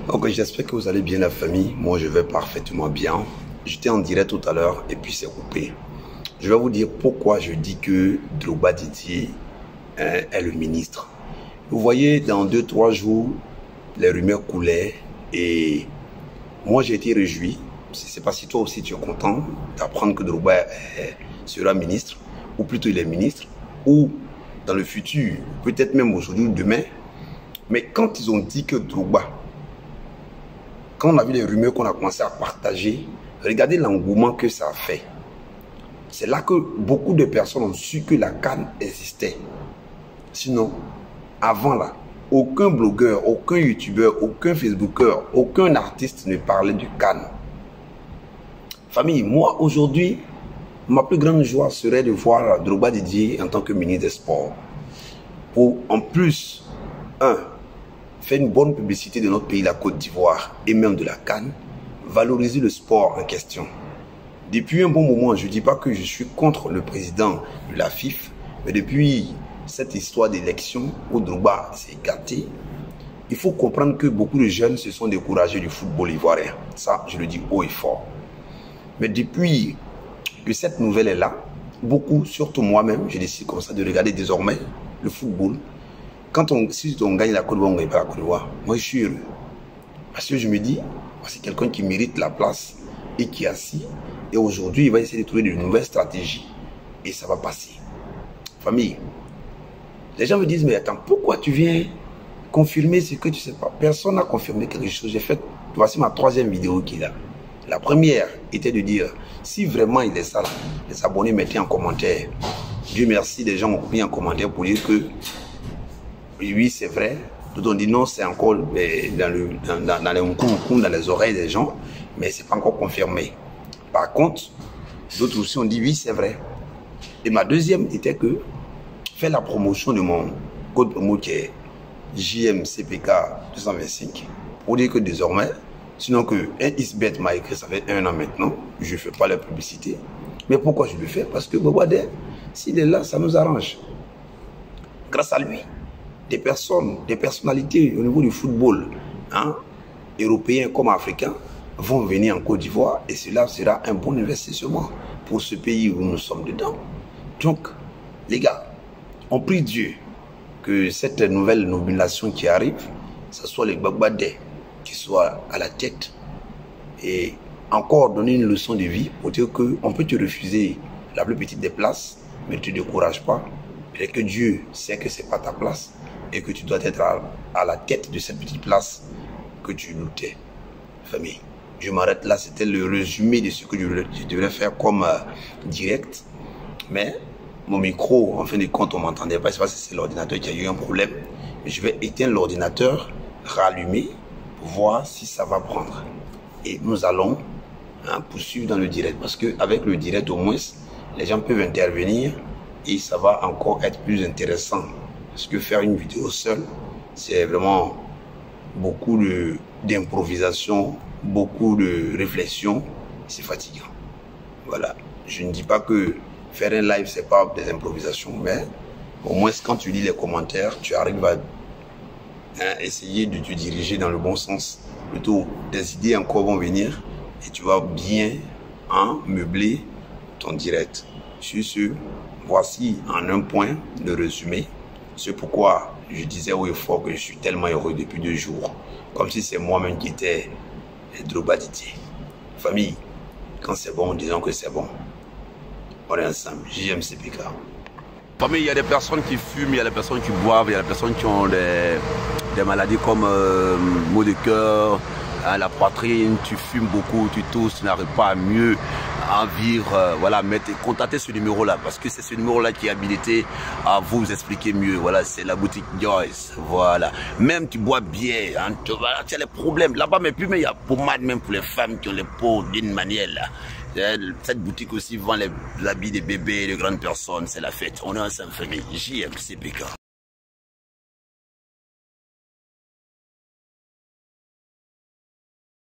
Ok, j'espère que vous allez bien la famille. Moi, je vais parfaitement bien. J'étais en direct tout à l'heure et puis c'est coupé. Je vais vous dire pourquoi je dis que Drogba Didier est le ministre. Vous voyez, dans 2-3 jours, les rumeurs coulaient et moi, j'ai été réjoui. Je ne sais pas si toi aussi tu es content d'apprendre que Drogba sera ministre, ou plutôt il est ministre, ou dans le futur, peut-être même aujourd'hui ou demain. Mais quand ils ont dit que Drogba, quand on a vu les rumeurs qu'on a commencé à partager, regardez l'engouement que ça a fait. C'est là que beaucoup de personnes ont su que la CAN existait. Sinon, avant là, aucun blogueur, aucun youtubeur, aucun facebooker, aucun artiste ne parlait du CAN. Famille, moi aujourd'hui, ma plus grande joie serait de voir Drogba Didier en tant que ministre des Sports. Pour en plus, faire une bonne publicité de notre pays, la Côte d'Ivoire, et même de la CAN, valoriser le sport en question. Depuis un bon moment, je ne dis pas que je suis contre le président de la FIFA, mais depuis cette histoire d'élection où Drogba s'est gâté, il faut comprendre que beaucoup de jeunes se sont découragés du football ivoirien. Ça, je le dis haut et fort. Mais depuis que cette nouvelle est là, beaucoup, surtout moi-même, j'ai décidé comme ça de regarder désormais le football. Si on gagne la Côte d'Ivoire, on ne gagne pas la Côte d'Ivoire. Moi, je suis heureux. Parce que je me dis, c'est quelqu'un qui mérite la place et qui est assis. Et aujourd'hui, il va essayer de trouver de nouvelles stratégies. Et ça va passer. Famille, les gens me disent, mais attends, pourquoi tu viens confirmer ce que tu ne sais pas? Personne n'a confirmé quelque chose. J'ai fait, voici ma 3e vidéo qu'il a. La première était de dire, si vraiment il est ça, les abonnés mettaient en commentaire. Dieu merci, les gens ont mis en commentaire pour dire que oui, c'est vrai. D'autres ont dit non, c'est encore dans les oreilles des gens, mais ce n'est pas encore confirmé. Par contre, d'autres aussi ont dit oui, c'est vrai. Et ma deuxième était que faire la promotion de mon code promo qui est JMCPK 225 pour dire que désormais, sinon que un Isbeth m'a écrit, ça fait 1 an maintenant, je ne fais pas la publicité. Mais pourquoi je le fais? Parce que Bobadé, s'il est là, ça nous arrange. Grâce à lui, des personnalités au niveau du football, européens comme africains, vont venir en Côte d'Ivoire et cela sera un bon investissement pour ce pays où nous sommes dedans. Donc, les gars, on prie Dieu que cette nouvelle nomination qui arrive, ce soit les Bagbadais qui soient à la tête et encore donner une leçon de vie pour dire qu'on peut te refuser la plus petite des places, mais ne te décourage pas. Et que Dieu sait que ce n'est pas ta place et que tu dois être à la tête de cette petite place que tu luttais. Famille, je m'arrête là. C'était le résumé de ce que je devrais faire comme direct. Mais mon micro, en fin de compte, on ne m'entendait pas. Je ne sais pas si c'est l'ordinateur qui a eu un problème. Je vais éteindre l'ordinateur, rallumer, pour voir si ça va prendre. Et nous allons poursuivre dans le direct. Parce qu'avec le direct, au moins, les gens peuvent intervenir et ça va encore être plus intéressant. Parce que faire une vidéo seule, c'est vraiment beaucoup d'improvisation, beaucoup de réflexion. C'est fatigant. Voilà. Je ne dis pas que faire un live, c'est pas des improvisations, mais au moins quand tu lis les commentaires, tu arrives à essayer de te diriger dans le bon sens. Plutôt, des idées encore vont venir et tu vas bien meubler ton direct. Sur ce, voici en un point le résumé. C'est pourquoi je disais haut et fort que je suis tellement heureux depuis 2 jours. Comme si c'est moi-même qui étais Drogba Didier. Famille, quand c'est bon, disons que c'est bon. On est ensemble. JMCPK. Famille, il y a des personnes qui fument, il y a des personnes qui boivent, il y a des personnes qui ont des maladies comme maux de cœur, la poitrine, tu fumes beaucoup, tu tousses, tu n'arrives pas à mieux en vivre. Voilà, contactez ce numéro-là parce que c'est ce numéro-là qui est habilité à vous expliquer mieux. Voilà, c'est la boutique Joyce. Voilà, même tu bois bien, tu as les problèmes là-bas, mais plus, mais il y a pommade même pour les femmes qui ont les peaux d'une manière là. Cette boutique aussi vend les habits des bébés et de grandes personnes, c'est la fête. On est ensemble famille, JMCPK.